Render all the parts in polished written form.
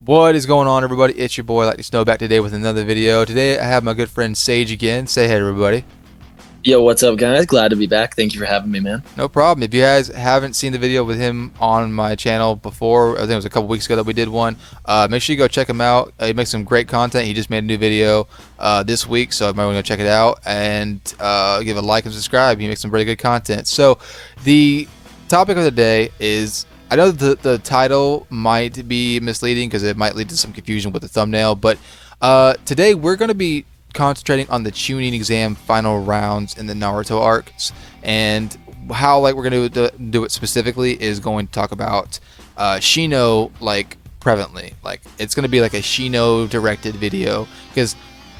What is going on, everybody? It's your boy, Like the Snow, back today with another video. Today I have my good friend Sage again. Say hey, everybody. Yo, what's up, guys? Glad to be back. Thank you for having me, man. No problem. If you guys haven't seen the video with him on my channel before, I think it was a couple weeks ago that we did one, make sure you go check him out. He makes some great content. He just made a new video this week, so you might want to go check it out and give a like and subscribe. He makes some really good content. So the topic of the day is, I know the title might be misleading because it might lead to some confusion with the thumbnail, but today we're going to be concentrating on the Chunin exam final rounds in the Naruto arcs, and how we're going to do it specifically is going to talk about shino prevalently. It's going to be like a shino directed video, because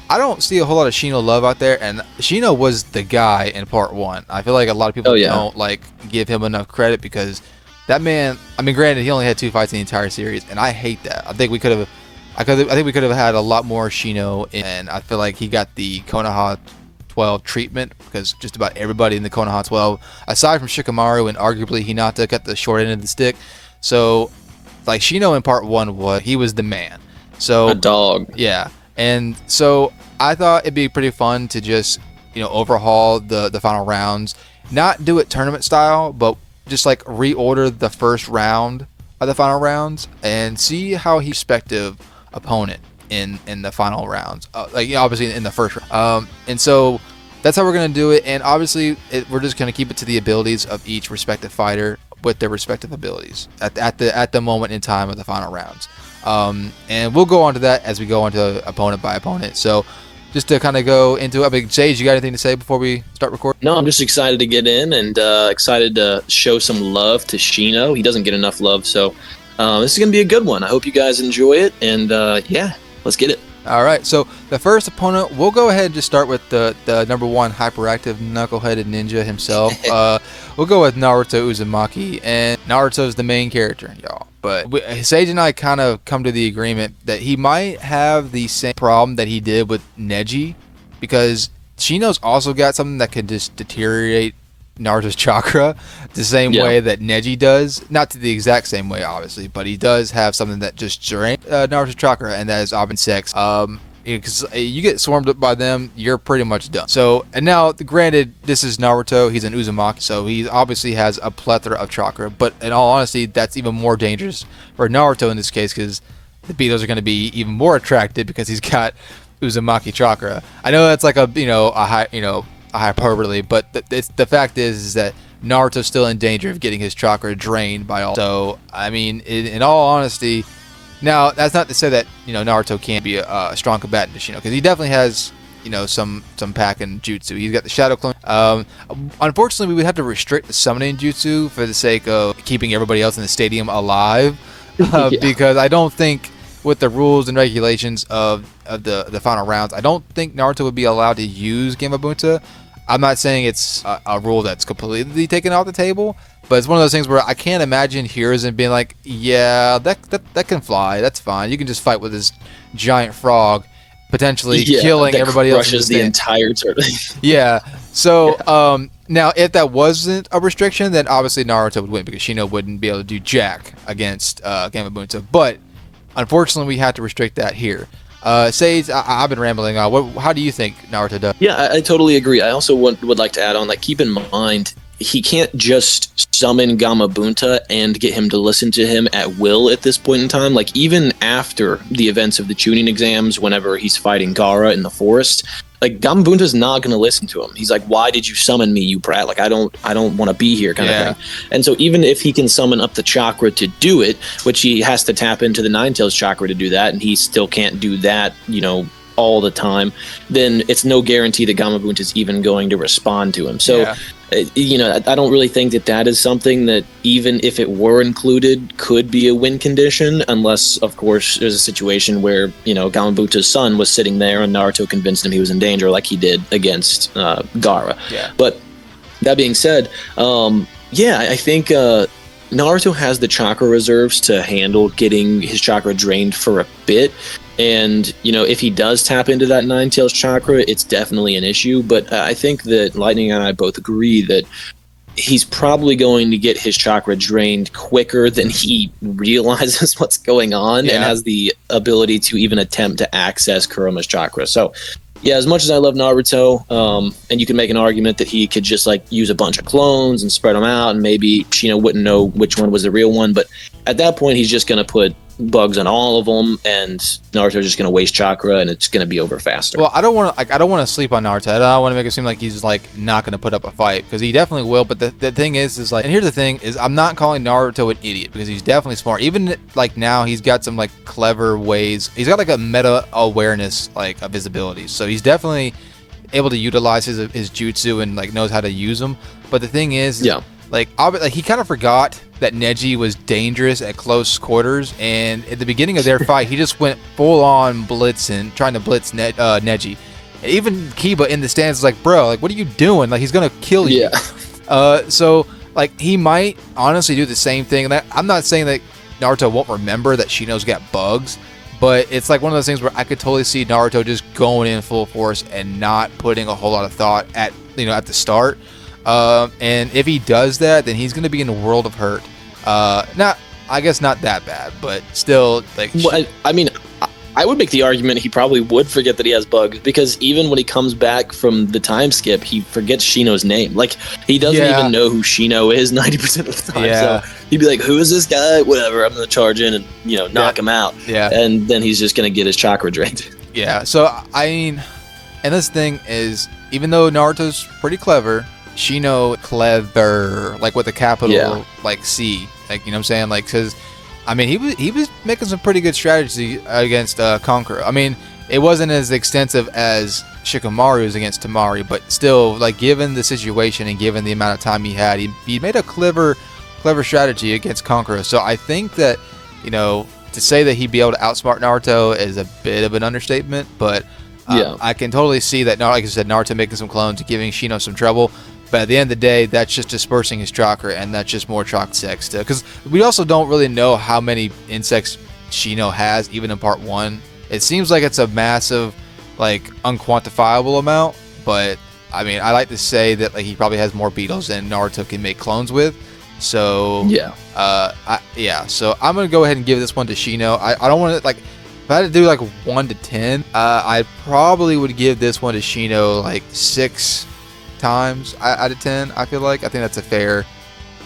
I don't see a whole lot of shino love out there, and Shino was the guy in part 1. I feel like a lot of people don't give him enough credit, because that man, I mean, granted, he only had 2 fights in the entire series, and I hate that. I think we could have had a lot more Shino, and I feel like he got the Konoha 12 treatment, because just about everybody in the Konoha 12, aside from Shikamaru and arguably Hinata, got the short end of the stick. So, Shino in part 1 he was the man. So a dog. Yeah, and so I thought it'd be pretty fun to just overhaul the final rounds, not do it tournament style, but just reorder the first round of the final rounds and see how he's respective opponent in the final rounds, obviously in the first round. And so that's how we're going to do it, and obviously we're just going to keep it to the abilities of each respective fighter with their respective abilities at the moment in time of the final rounds. And we'll go on to that as we go into opponent by opponent. So just to kind of go into it, I mean, Sage, you got anything to say before we start recording? No, I'm just excited to get in and excited to show some love to Shino. He doesn't get enough love, so this is going to be a good one. I hope you guys enjoy it, and yeah, let's get it. All right, so the first opponent, we'll go ahead and just start with the number 1 hyperactive knuckleheaded ninja himself. We'll go with Naruto Uzumaki, and Naruto's the main character, y'all. But Sage and I kind of come to the agreement that he might have the same problem that he did with Neji, because Shino's also got something that could just deteriorate Naruto's chakra the same way that Neji does. Not to the exact same way, obviously, but he does have something that just drains Naruto's chakra, and that is Abin Sex. Because you get swarmed up by them, you're pretty much done. So, and now, granted, this is Naruto, he's an Uzumaki, so he obviously has a plethora of chakra, but in all honesty, that's even more dangerous for Naruto in this case, because the Beatles are going to be even more attracted because he's got Uzumaki chakra. I know that's like a hyperbole, but the fact is that Naruto's still in danger of getting his chakra drained by all. So, I mean, in all honesty, now that's not to say that Naruto can't be a strong combatant to Shino, because he definitely has some pack in jutsu. He's got the shadow clone. Unfortunately, we would have to restrict the summoning jutsu for the sake of keeping everybody else in the stadium alive, because I don't think, with the rules and regulations of the final rounds, I don't think Naruto would be allowed to use Gamabunta. I'm not saying it's a rule that's completely taken off the table, but it's one of those things where I can't imagine Hiruzen being like, yeah, that can fly, that's fine. You can just fight with this giant frog, potentially killing everybody else. Crushes the entire tournament. Yeah. So now, if that wasn't a restriction, then obviously Naruto would win, because Shino wouldn't be able to do jack against Gamabunta. But unfortunately, we have to restrict that here. Sage, I've been rambling on. How do you think Naruto does? Yeah, I totally agree. I also would like to add on, keep in mind, he can't just summon Gamabunta and get him to listen to him at will at this point in time. Even after the events of the Chunin exams, whenever he's fighting Gaara in the forest, Gamabunta's not going to listen to him. He's like, why did you summon me, you brat? I don't want to be here, kind of thing. And so even if he can summon up the chakra to do it, which he has to tap into the Nine Tails chakra to do that, and he still can't do that, all the time, then it's no guarantee that Gamabunta is even going to respond to him. So, I don't really think that is something that, even if it were included, could be a win condition, unless, of course, there's a situation where, Gamabunta's son was sitting there and Naruto convinced him he was in danger, like he did against Gaara. Yeah. But that being said, I think Naruto has the chakra reserves to handle getting his chakra drained for a bit. And, if he does tap into that Nine Tails chakra, it's definitely an issue. But I think that Lightning and I both agree that he's probably going to get his chakra drained quicker than he realizes what's going on and has the ability to even attempt to access Kuroma's chakra. So, yeah, as much as I love Naruto, and you can make an argument that he could just like use a bunch of clones and spread them out, and maybe Shino wouldn't know which one was the real one. But at that point, he's just going to put bugs on all of them, and Naruto's just going to waste chakra, and it's going to to be over faster. Well, I don't want to sleep on Naruto. I don't want to make it seem like he's like not going to put up a fight, because he definitely will. But the thing is like, and here's the thing is, I'm not calling Naruto an idiot, because he's definitely smart. Even like now, he's got some like clever ways. He's got like a meta awareness like of his abilities, so he's definitely able to utilize his jutsu and like knows how to use them. But the thing is, like he kind of forgot that Neji was dangerous at close quarters, and at the beginning of their fight, he just went full on blitzing, trying to blitz Neji. And even Kiba in the stands was like, "Bro, like, what are you doing? Like, he's gonna kill you." Yeah. So like he might honestly do the same thing. And I'm not saying that Naruto won't remember that Shino's got bugs, but it's like one of those things where I could totally see Naruto just going in full force and not putting a whole lot of thought at the start. And if he does that, then he's going to be in a world of hurt. I guess not that bad, but still, like. Well, I mean, I would make the argument he probably would forget that he has bugs, because even when he comes back from the time skip, he forgets Shino's name. Like, he doesn't even know who Shino is 90% of the time. Yeah. So he'd be like, "Who is this guy? Whatever. I'm going to charge in and knock him out." Yeah. And then he's just going to get his chakra drained. Yeah. So I mean, and this thing is, even though Naruto's pretty clever, Shino clever, like with a capital like C, like, you know what I'm saying, like, because I mean he was making some pretty good strategy against Kankura. I mean, it wasn't as extensive as Shikamaru's against Temari, but still, like, given the situation and given the amount of time he had, he made a clever strategy against Kankura. So I think that, to say that he'd be able to outsmart Naruto is a bit of an understatement, but I can totally see that, like I said, Naruto making some clones, giving Shino some trouble. But at the end of the day, that's just dispersing his chakra, and that's just more chalk sex. Because we also don't really know how many insects Shino has, even in part 1. It seems like it's a massive, like, unquantifiable amount. But, I mean, I like to say that, like, he probably has more beetles than Naruto can make clones with. So, so I'm going to go ahead and give this one to Shino. I don't want to, like, if I had to do, like, 1 to 10, I probably would give this one to Shino, like, 6 times out of 10. I think that's a fair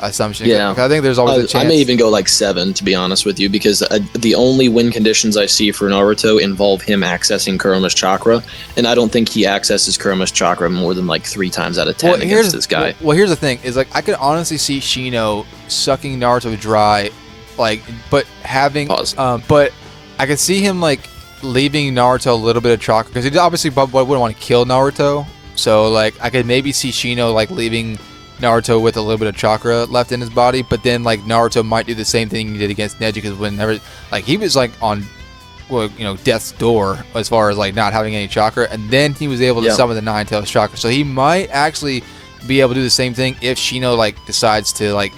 assumption. I think there's always a chance. I may even go like 7, to be honest with you, because the only win conditions I see for Naruto involve him accessing Kuroma's chakra, and I don't think he accesses Kuroma's chakra more than like 3 times out of 10 against this guy. Well, here's the thing: is like I could honestly see Shino sucking Naruto dry, like, but having but I could see him like leaving Naruto a little bit of chakra, because he obviously wouldn't want to kill Naruto. So, like, I could maybe see Shino, like, leaving Naruto with a little bit of chakra left in his body, but then, like, Naruto might do the same thing he did against Neji, because whenever, like, he was, like, on, death's door as far as, like, not having any chakra, and then he was able to summon the Nine-Tails chakra. So he might actually be able to do the same thing if Shino, like, decides to, like,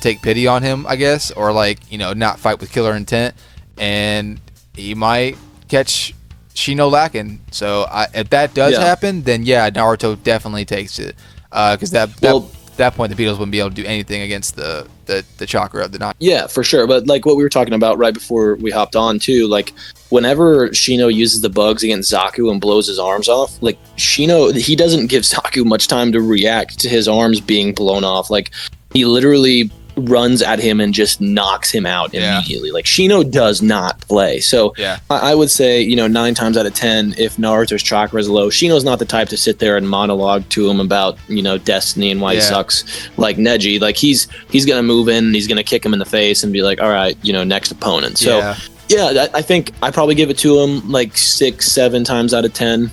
take pity on him, I guess, or, like, not fight with killer intent, and he might catch Shino lacking. So if that does happen, then Naruto definitely takes it, because that point the Beatles wouldn't be able to do anything against the chakra of the Nine. Yeah, for sure. But like what we were talking about right before we hopped on too, like whenever Shino uses the bugs against Zaku and blows his arms off, like Shino, he doesn't give Zaku much time to react to his arms being blown off. Like he literally runs at him and just knocks him out immediately. Like Shino does not play. So I would say, 9 times out of 10, if Naruto's chakra is low, Shino's not the type to sit there and monologue to him about, destiny and why he sucks like Neji. Like he's gonna move in and he's gonna kick him in the face and be like, all right, next opponent. So I think I probably give it to him like 6, 7 times out of 10.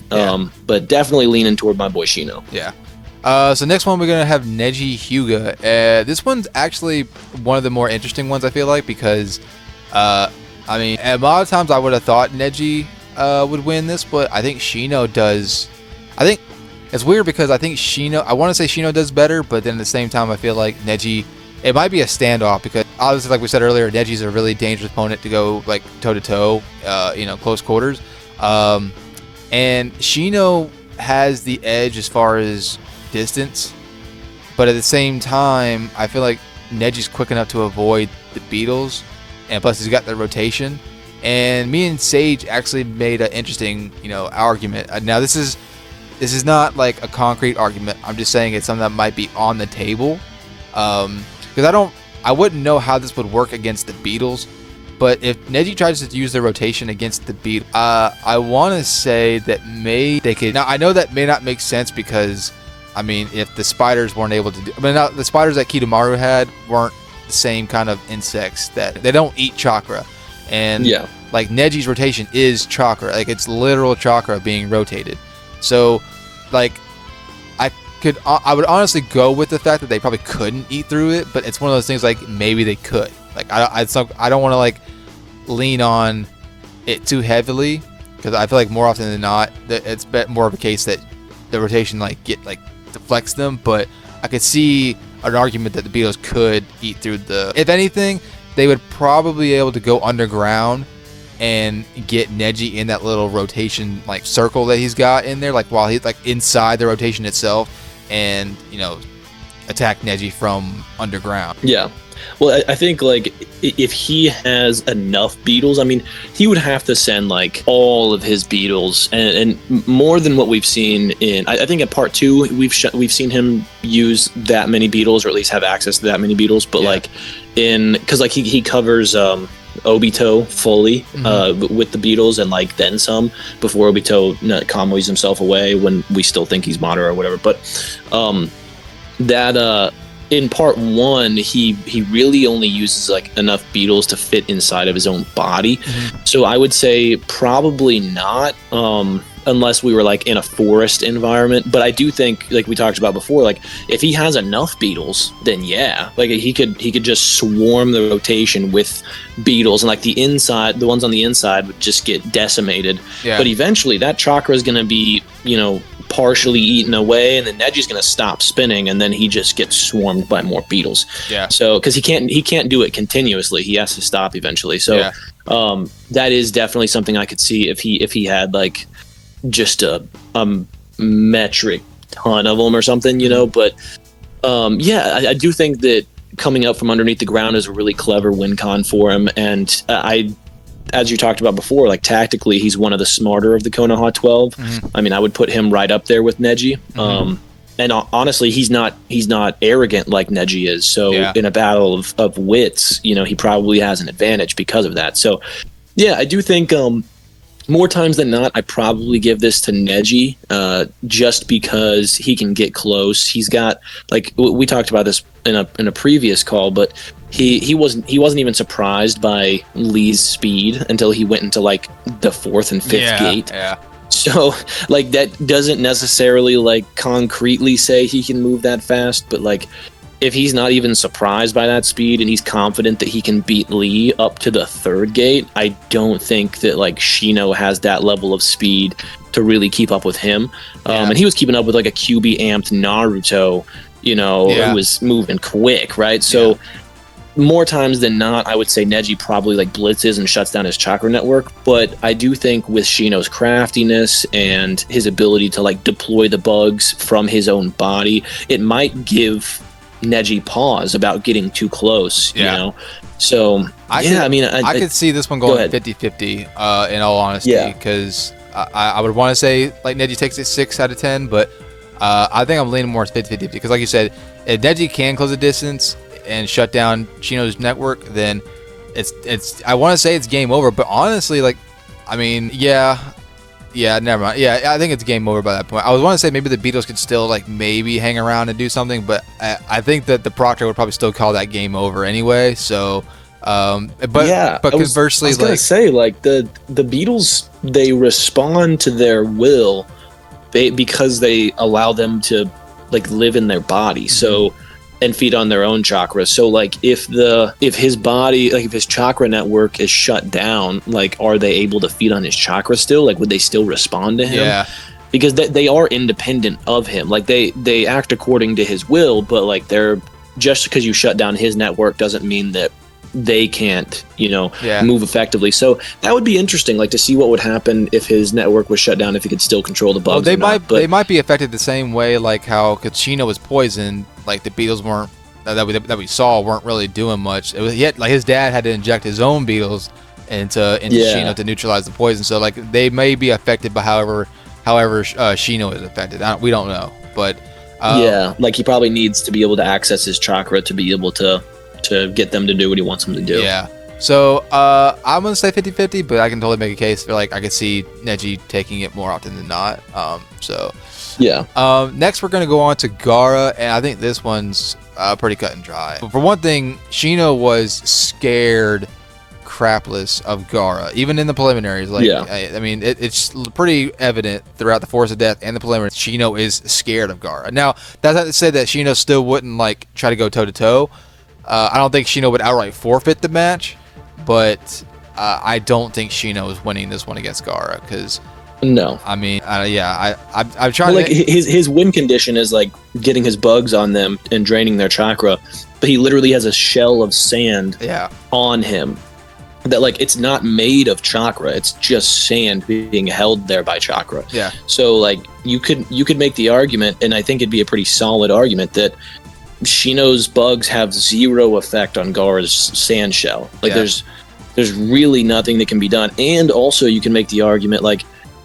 But definitely leaning toward my boy Shino. So next one, we're going to have Neji Hyuga. This one's actually one of the more interesting ones, I feel like, because, I mean, a lot of times I would have thought Neji would win this, but I think Shino does. I think it's weird because I think I want to say Shino does better, but then at the same time, I feel like Neji, it might be a standoff, because obviously, like we said earlier, Neji's a really dangerous opponent to go, like, toe-to-toe, close quarters. And Shino has the edge as far as distance, But at the same time, I feel like Neji's quick enough to avoid the beetles, and plus he's got the rotation. And me and Sage actually made an interesting, argument. Now this is not a concrete argument. I'm just saying it's something that might be on the table, because I wouldn't know how this would work against the beetles. But if Neji tries to use their rotation against the beetle, I want to say that they could. Now I know that may not make sense because, if the spiders weren't able to do, the spiders that Kidomaru had weren't the same kind of insects, that they don't eat chakra, and Neji's rotation is chakra, it's literal chakra being rotated. So, I would honestly go with the fact that they probably couldn't eat through it, but it's one of those things maybe they could. I don't want to lean on it too heavily, because I feel like more often than not that it's more of a case that the rotation deflects them. But I could see an argument that the beetles could eat through if anything, they would probably be able to go underground and get Neji in that little rotation circle that he's got in there, while he's inside the rotation itself, and attack Neji from underground. Yeah. Well, I think if he has enough beetles, he would have to send all of his beetles, and more than what we've seen in. I think in part 2 we've seen him use that many beetles, or at least have access to that many beetles. But because he covers Obito fully with the beetles, and then some, before Obito combos himself away when we still think he's Madara or whatever. But in part 1, he really only uses enough beetles to fit inside of his own body. So I would say probably not, unless we were in a forest environment. But I do think, we talked about before, if he has enough beetles, then yeah, he could just swarm the rotation with beetles, and the ones on the inside would just get decimated. But eventually that chakra is going to be partially eaten away, and then Neji's going to stop spinning, and then he just gets swarmed by more beetles. So because he can't do it continuously, he has to stop eventually. So that is definitely something I could see if he had just a metric ton of them or something, but I do think that coming up from underneath the ground is a really clever win con for him. And as you talked about before, tactically, he's one of the smarter of the Konoha 12. I would put him right up there with Neji. And honestly, he's not arrogant like Neji is. So in a battle of wits, he probably has an advantage because of that. So yeah, I do think more times than not, I probably give this to Neji, just because he can get close. He's got, we talked about this in a previous call, but he wasn't even surprised by Lee's speed until he went into the 4th and 5th gate. So that doesn't necessarily concretely say he can move that fast, but if he's not even surprised by that speed and he's confident that he can beat Lee up to the 3rd gate, I don't think that Shino has that level of speed to really keep up with him. And he was keeping up with a QB amped Naruto, who was moving quick, right? So more times than not, I would say Neji probably blitzes and shuts down his chakra network. But I do think with Shino's craftiness and his ability to deploy the bugs from his own body, it might give Neji pause about getting too close, you know? So, I could see this one going 50-50, in all honesty, because I would want to say, Neji takes it 6 out of 10, but I think I'm leaning more 50-50, because like you said, if Neji can close the distance and shut down Shino's network, then I want to say it's game over, but honestly, never mind. I think it's game over by that point. I was want to say maybe the Beatles could still maybe hang around and do something, but I think that the Proctor would probably still call that game over anyway. So, but conversely, I was gonna say the Beatles, they respond to their will, because they allow them to live in their body. So. And feed on their own chakra. So if his body, if his chakra network is shut down, are they able to feed on his chakra still? Would they still respond to him? Because they are independent of him. They act according to his will, but they're, just because you shut down his network doesn't mean that they can't, Yeah. move effectively. So that would be interesting, like to see what would happen if his network was shut down, if he could still control the bugs. They might be affected the same way, like how Shino was poisoned. Like the beetles weren't that we saw weren't really doing much. It was yet like his dad had to inject his own beetles into Shino to neutralize the poison. So like they may be affected by however Shino is affected. We don't know, but like he probably needs to be able to access his chakra to be able to get them to do what he wants them to do. Yeah. So I'm gonna say 50-50, but I can totally make a case for like I could see Neji taking it more often than not. Next we're gonna go on to Gaara, and I think this one's pretty cut and dry. For one thing, Shino was scared crapless of Gaara, even in the preliminaries. I mean, it's pretty evident throughout the Force of Death and the preliminaries. Shino is scared of Gaara. Now, that's not to say that Shino still wouldn't like try to go toe to toe. I don't think Shino would outright forfeit the match, but I don't think Shino is winning this one against Gaara because. No, I mean, I'm trying to. His win condition is like getting his bugs on them and draining their chakra, but he literally has a shell of sand on him. That like it's not made of chakra; it's just sand being held there by chakra. Yeah. So like you could make the argument, and I think it'd be a pretty solid argument that Shino's bugs have zero effect on Gaara's sand shell. Like there's really nothing that can be done, and also you can make the argument like.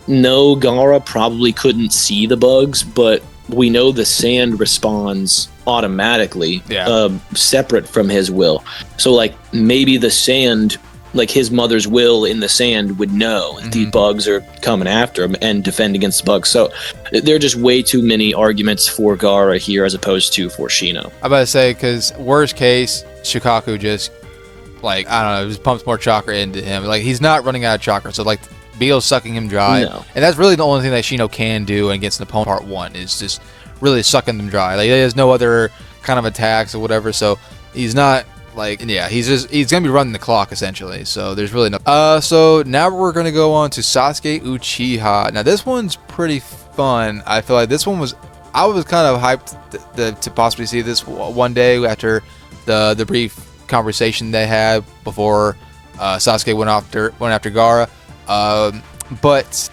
No, Gaara probably couldn't see the bugs, but we know the sand responds automatically, separate from his will. So, like, maybe the sand, like his mother's will in the sand would know that these bugs are coming after him and defend against the bugs. So, there are just way too many arguments for Gaara here as opposed to for Shino. I'm about to say, because worst case, Shikaku just, like, I don't know, just pumps more chakra into him. Like, he's not running out of chakra, so, like, Beal's sucking him dry, and that's really the only thing that Shino can do against an opponent. Part 1 is just really sucking them dry. Like he has no other kind of attacks or whatever, so he's not like he's gonna be running the clock essentially. So there's really no. So now we're gonna go on to Sasuke Uchiha. Now this one's pretty fun. I feel like this one was I was kind of hyped to possibly see this one day after the brief conversation they had before Sasuke went after Gaara. But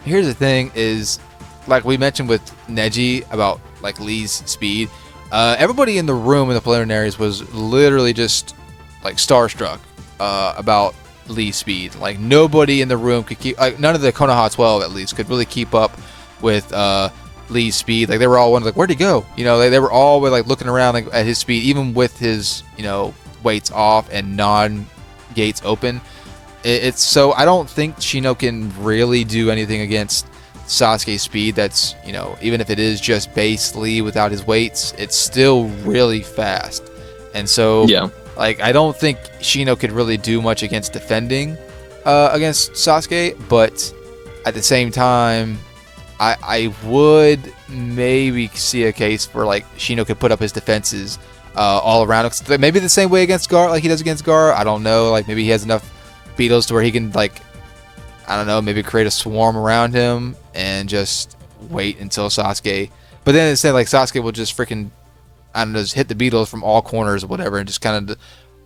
here's the thing is, like we mentioned with Neji about like Lee's speed, everybody in the room in the preliminaries was literally just like starstruck about Lee's speed. Like nobody in the room could keep, like none of the Konoha 12 at least could really keep up with Lee's speed. Like they were all wondering like where'd he go? They were all like looking around like, at his speed, even with his weights off and non-gates open. It's so I don't think Shino can really do anything against Sasuke's speed. That's even if it is just base Lee without his weights, it's still really fast. And so like I don't think Shino could really do much against defending against Sasuke, but at the same time I would maybe see a case for like Shino could put up his defenses all around. Maybe the same way against Gaara like he does against Gaara. I don't know, like maybe he has enough beetles to where he can like I don't know, maybe create a swarm around him and just wait until Sasuke. But then instead like Sasuke will just freaking I don't know, just hit the beetles from all corners or whatever and just kind of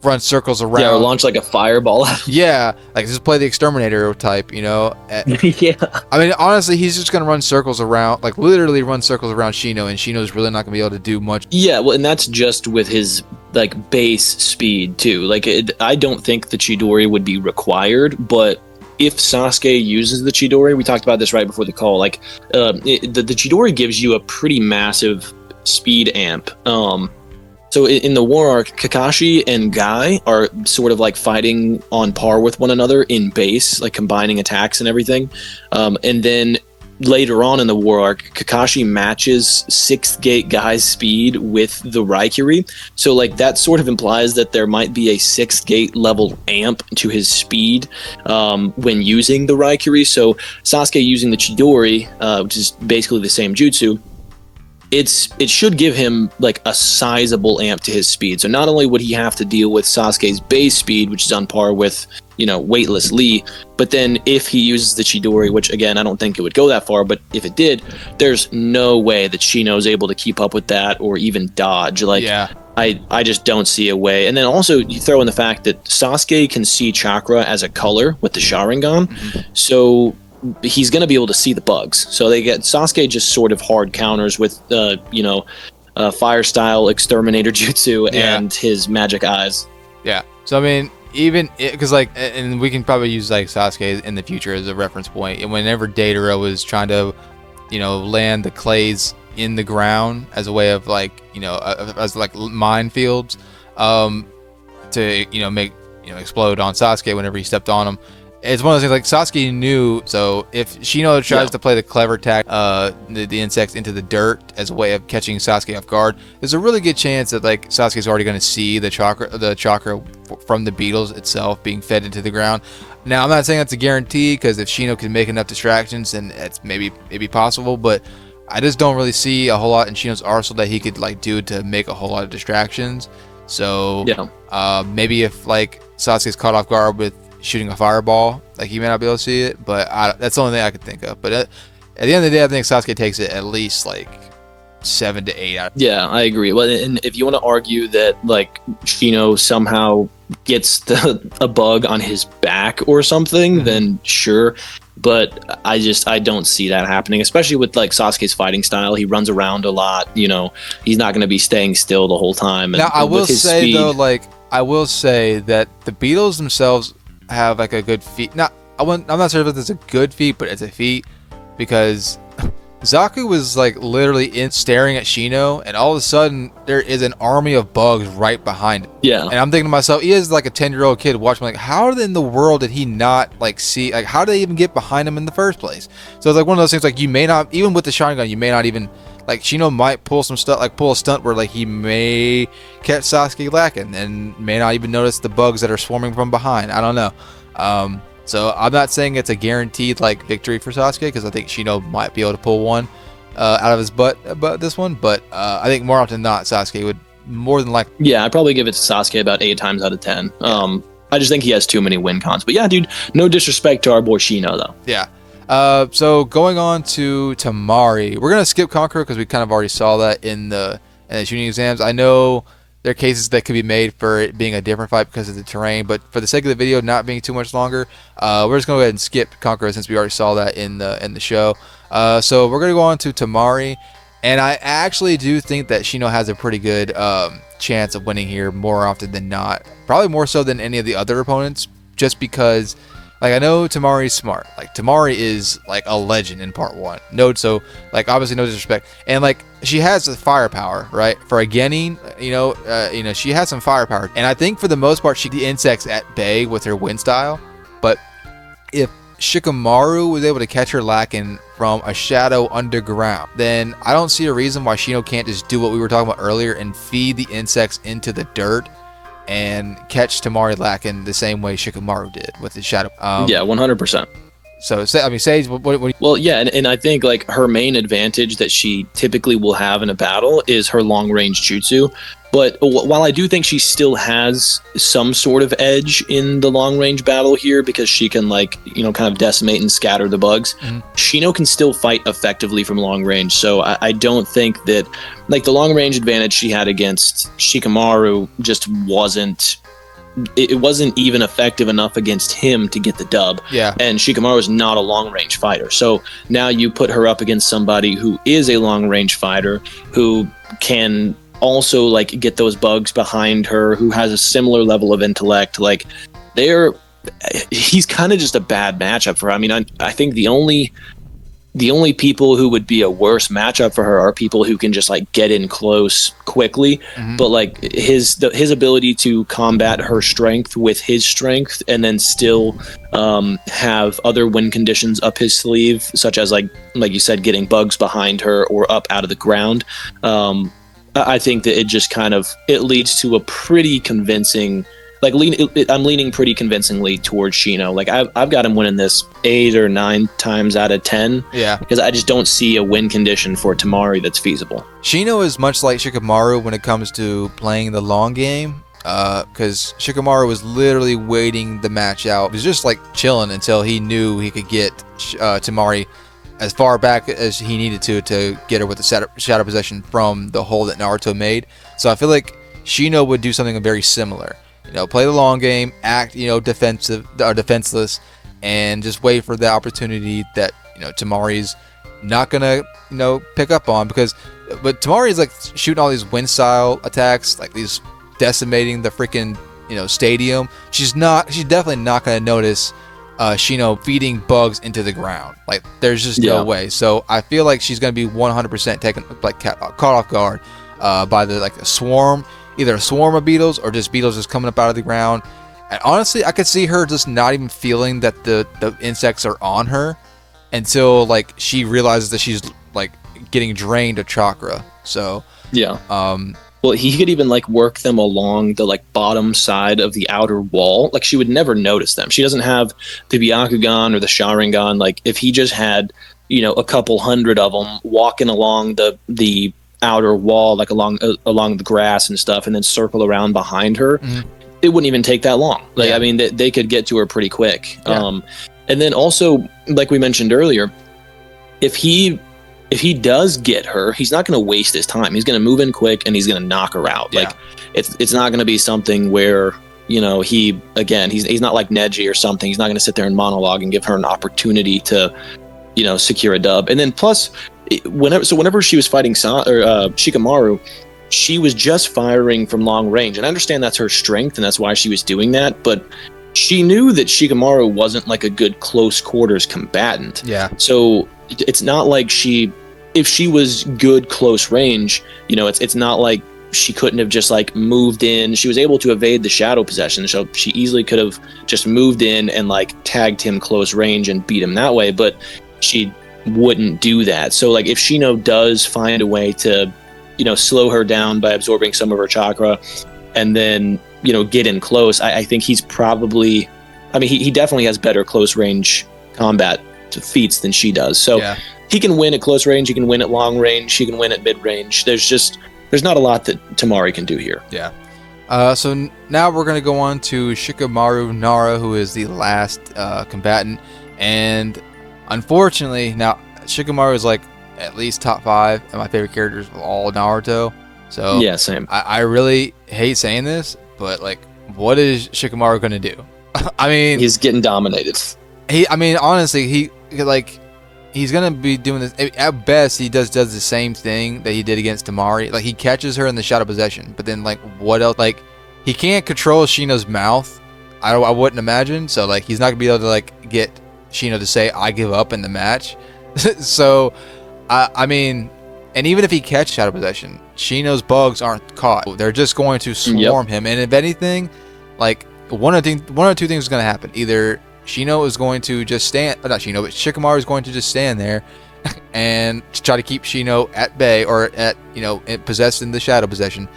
run circles around. Yeah, or launch like a fireball. Yeah, like just play the exterminator type, Yeah. I mean, honestly, he's just gonna run circles around, like literally run circles around Shino, and Shino's really not gonna be able to do much. Yeah, well, and that's just with his like base speed too. Like, I don't think the Chidori would be required, but if Sasuke uses the Chidori, we talked about this right before the call. Like, the Chidori gives you a pretty massive speed amp. So in the War Arc, Kakashi and Guy are sort of like fighting on par with one another in base, like combining attacks and everything. And then later on in the War Arc, Kakashi matches 6th Gate Guy's speed with the Raikiri. So like that sort of implies that there might be a 6th Gate level amp to his speed when using the Raikiri. So Sasuke using the Chidori, which is basically the same jutsu, it should give him like a sizable amp to his speed. So not only would he have to deal with Sasuke's base speed, which is on par with, weightless Lee, but then if he uses the Chidori, which again I don't think it would go that far, but if it did, there's no way that Shino is able to keep up with that or even dodge. Like, yeah. I just don't see a way. And then also you throw in the fact that Sasuke can see chakra as a color with the Sharingan, so he's going to be able to see the bugs. So Sasuke just sort of hard counters with fire style exterminator jutsu and his magic eyes. Yeah. So I mean, even because and we can probably use like Sasuke in the future as a reference point. And whenever Deidara was trying to, land the clays in the ground as a way of as like minefields, to make explode on Sasuke whenever he stepped on them. It's one of those things like Sasuke knew. So if Shino tries to play the clever tack, the insects into the dirt as a way of catching Sasuke off guard, there's a really good chance that like Sasuke's already going to see the chakra from the beetles itself being fed into the ground. Now I'm not saying that's a guarantee, because if Shino can make enough distractions, then it's maybe possible, but I just don't really see a whole lot in Shino's arsenal that he could like do to make a whole lot of distractions. So maybe if like Sasuke's caught off guard with shooting a fireball, like he may not be able to see it, but that's the only thing I could think of. But at the end of the day, I think Sasuke takes it at least like 7 to 8 out. Yeah, I agree. Well, and if you want to argue that like Shino somehow gets a bug on his back or something, then sure. But I don't see that happening, especially with like Sasuke's fighting style. He runs around a lot. He's not going to be staying still the whole time. And now I will say though, I will say that the beetles themselves have like a good feat. I'm not sure if it's a good feat, but it's a feat, because Zaku was like literally staring at Shino, and all of a sudden there is an army of bugs right behind him. Yeah. And I'm thinking to myself, he is like a 10-year-old kid watching, like, how in the world did he not like see, like, how did they even get behind him in the first place? So it's like one of those things, like, you may not, even with the Sharingan, you may not even, like, Shino might pull some stuff, like pull a stunt where like he may catch Sasuke lacking and may not even notice the bugs that are swarming from behind. I don't know. So I'm not saying it's a guaranteed like victory for Sasuke, because I think Shino might be able to pull one out of his butt about this one, but I think more often than not Sasuke would more than likely. Yeah, I'd probably give it to Sasuke about 8 times out of 10. I just think he has too many win cons. But yeah, dude, no disrespect to our boy Shino though. Yeah. So going on to Tamari, we're gonna skip Conqueror because we kind of already saw that in the Chunin Exams. I know there are cases that could be made for it being a different fight because of the terrain, but for the sake of the video not being too much longer, we're just gonna go ahead and skip Conqueror since we already saw that in the show. So we're gonna go on to Tamari, and I actually do think that Shino has a pretty good chance of winning here more often than not, probably more so than any of the other opponents, just because, like, I know Tamari's smart. Like, Tamari is like a legend in part 1. So like, obviously no disrespect, and like she has the firepower, right? For a Genin, she has some firepower, and I think for the most part she keeps the insects at bay with her wind style. But if Shikamaru was able to catch her lacking from a shadow underground, then I don't see a reason why Shino can't just do what we were talking about earlier and feed the insects into the dirt and catch Tamari lacking the same way Shikamaru did with his shadow. Yeah, 100%. So, I mean, Sage, what well, yeah, and I think like her main advantage that she typically will have in a battle is her long range jutsu. But while I do think she still has some sort of edge in the long range battle here, because she can like, kind of decimate and scatter the bugs, Shino can still fight effectively from long range. So I don't think that like the long range advantage she had against Shikamaru just wasn't even effective enough against him to get the dub. Yeah. And Shikamaru is not a long range fighter. So now you put her up against somebody who is a long range fighter, who can also like get those bugs behind her, who has a similar level of intellect. Like, he's kind of just a bad matchup for her. I mean, I think the only people who would be a worse matchup for her are people who can just like get in close quickly. But like his ability to combat her strength with his strength and then still have other win conditions up his sleeve, such as like you said, getting bugs behind her or up out of the ground. I think that it just kind of, it leads to a pretty convincing like I'm leaning pretty convincingly towards Shino. Like I've got him winning this 8 or 9 times out of 10. Yeah. Because I just don't see a win condition for Tamari that's feasible. Shino is much like Shikamaru when it comes to playing the long game. Because Shikamaru was literally waiting the match out. He was just like chilling until he knew he could get Tamari as far back as he needed to get her with the shadow possession from the hole that Naruto made. So I feel like Shino would do something very similar. Play the long game, act, defensive or defenseless, and just wait for the opportunity that, Tamari's not gonna, pick up on, but Tamari's like shooting all these wind style attacks, like these decimating the freaking, stadium. She's definitely not gonna notice Shino feeding bugs into the ground. Like, there's just no way. So I feel like she's gonna be 100% taken, like, caught off guard by a swarm. Either a swarm of beetles or just beetles just coming up out of the ground. And honestly, I could see her just not even feeling that the insects are on her until like she realizes that she's like getting drained of chakra. So yeah. Well, he could even like work them along the like bottom side of the outer wall. Like she would never notice them. She doesn't have the Byakugan or the Sharingan. Like if he just had, a couple hundred of them walking along the outer wall, like along the grass and stuff, and then circle around behind her, it wouldn't even take that long. Like, I mean, they could get to her pretty quick. Yeah. And then also, like we mentioned earlier, if he does get her, he's not going to waste his time. He's going to move in quick and he's going to knock her out. Yeah. Like it's not going to be something where, he's not like Neji or something. He's not going to sit there and monologue and give her an opportunity to, secure a dub. And then plus, whenever she was fighting Shikamaru, she was just firing from long range. And I understand that's her strength and that's why she was doing that, but she knew that Shikamaru wasn't like a good close quarters combatant. Yeah. So it's not like if she was good close range, it's not like she couldn't have just like moved in. She was able to evade the shadow possession, so she easily could have just moved in and like tagged him close range and beat him that way, but she wouldn't do that. So like if Shino does find a way to slow her down by absorbing some of her chakra and then get in close, I think he's probably, he definitely has better close range combat feats than she does. So he can win at close range, he can win at long range, he can win at mid range. There's not a lot that Tamari can do here. So now we're going to go on to Shikamaru Nara, who is the last combatant. And unfortunately, now Shikamaru is like at least top 5 of my favorite characters of all Naruto. So yeah, same. I really hate saying this, but like, what is Shikamaru gonna do? I mean, he's getting dominated. Honestly, he's gonna be doing this. At best, he does the same thing that he did against Tamari. Like, he catches her in the shadow possession, but then like, what else? Like, he can't control Shino's mouth. I wouldn't imagine. So like, he's not gonna be able to like get Shino to say I give up in the match. So and even if he catches shadow possession, Shino's bugs aren't caught. They're just going to swarm him. And if anything, like one or two things is going to happen. Either Shino is going to just Shikamaru is going to just stand there and try to keep Shino at bay or possessed in the shadow possession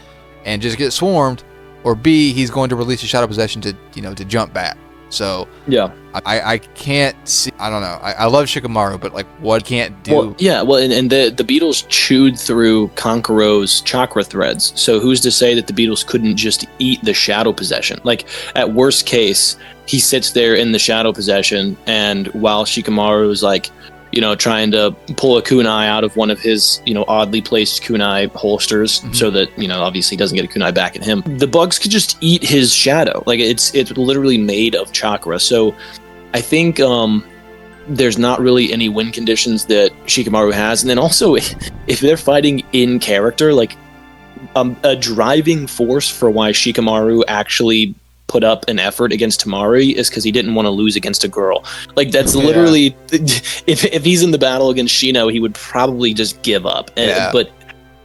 and just get swarmed, or B, he's going to release the shadow possession to jump back. So yeah, I can't see. I don't know. I love Shikamaru, but like, what can't do? Well, and the beetles chewed through Kankuro's chakra threads. So who's to say that the beetles couldn't just eat the shadow possession? Like, at worst case, he sits there in the shadow possession, and while Shikamaru is like, trying to pull a kunai out of one of his, oddly placed kunai holsters, so that, obviously he doesn't get a kunai back at him. The bugs could just eat his shadow. Like, it's literally made of chakra. So I think there's not really any win conditions that Shikamaru has. And then also, if they're fighting in character, like, a driving force for why Shikamaru actually put up an effort against Tamari is because he didn't want to lose against a girl. Like, that's literally, if he's in the battle against Shino, he would probably just give up. But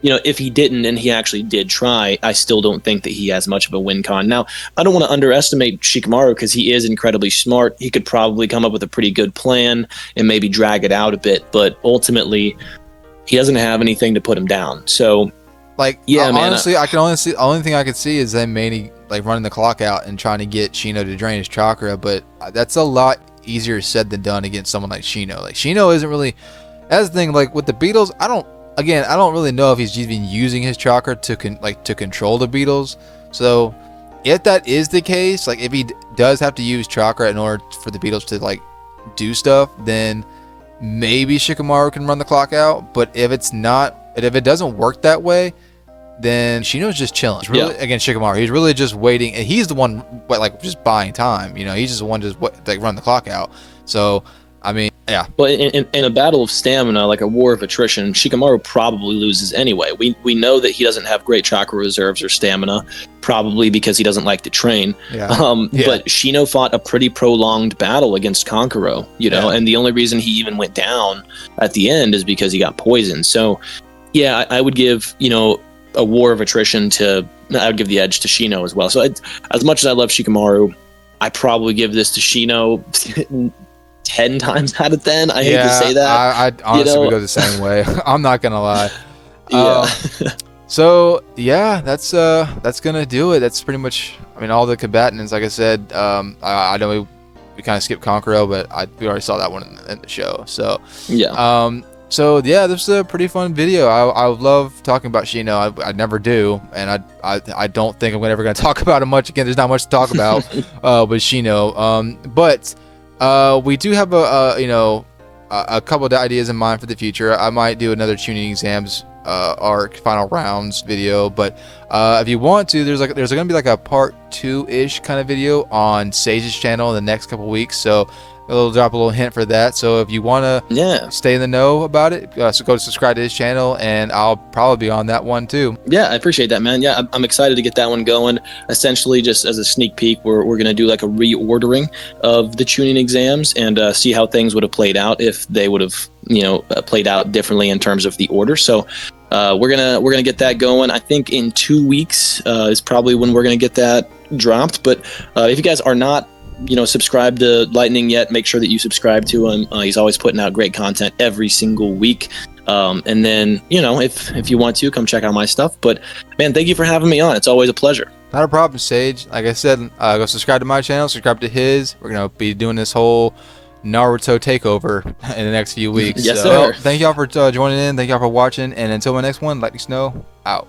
if he didn't and he actually did try, I still don't think that he has much of a win con. Now, I don't want to underestimate Shikamaru because he is incredibly smart. He could probably come up with a pretty good plan and maybe drag it out a bit, but ultimately he doesn't have anything to put him down. So honestly, I can only see, the only thing I could see is them like running the clock out and trying to get Shino to drain his chakra, but that's a lot easier said than done against someone like Shino. Like Shino isn't really, that's the thing, like with the beetles, I don't really know if he's even using his chakra to control the beetles. So if that is the case, like if he does have to use chakra in order for the beetles to like do stuff, then maybe Shikamaru can run the clock out. But if it's not, if it doesn't work that way, then Shino's just chilling. It's really, against Shikamaru, he's really just waiting, and he's the one like just buying time. You know, he's just the one just like run the clock out. So I mean, yeah. But in a battle of stamina, like a war of attrition, Shikamaru probably loses anyway. We know that he doesn't have great chakra reserves or stamina, probably because he doesn't like to train. Yeah. But Shino fought a pretty prolonged battle against Kankuro, you know, and the only reason he even went down at the end is because he got poisoned. So, yeah, I would give, you know, a war of attrition I would give the edge to Shino as well. So as much as I love Shikamaru, I probably give this to Shino 10 times out of 10. I hate to say that. I honestly would go the same way. I'm not gonna lie. Yeah. So yeah, that's gonna do it. That's pretty much, I mean, all the combatants. Like I said, I know we kind of skipped Kankuro, but we already saw that one in the show. So yeah. So yeah, this is a pretty fun video. I love talking about Shino. I never do, and I don't think I'm ever gonna talk about him much again. There's not much to talk about with Shino. But we do have a couple of ideas in mind for the future. I might do another Chunin Exams arc final rounds video, but if you want to, there's gonna be like a part 2-ish kind of video on Sage's channel in the next couple weeks. So we'll drop a little hint for that. So if you want to stay in the know about it, so go subscribe to his channel, and I'll probably be on that one too. Yeah, I appreciate that, man. Yeah, I'm excited to get that one going. Essentially, just as a sneak peek, we're going to do like a reordering of the Chunin Exams and see how things would have played out if they would have, you know, played out differently in terms of the order. So we're gonna get that going. I think in 2 weeks is probably when we're gonna get that dropped. But if you guys are not, you know, subscribe to Lightning yet, make sure that you subscribe to him. He's always putting out great content every single week. And then, you know, if you want to, come check out my stuff. But man, thank you for having me on. It's always a pleasure. Not a problem, Sage. Like I said, go subscribe to my channel, subscribe to his. We're gonna be doing this whole Naruto takeover in the next few weeks. Yes, so, sir. Thank y'all for joining in. Thank y'all for watching. And until my next one, Lightning Snow out.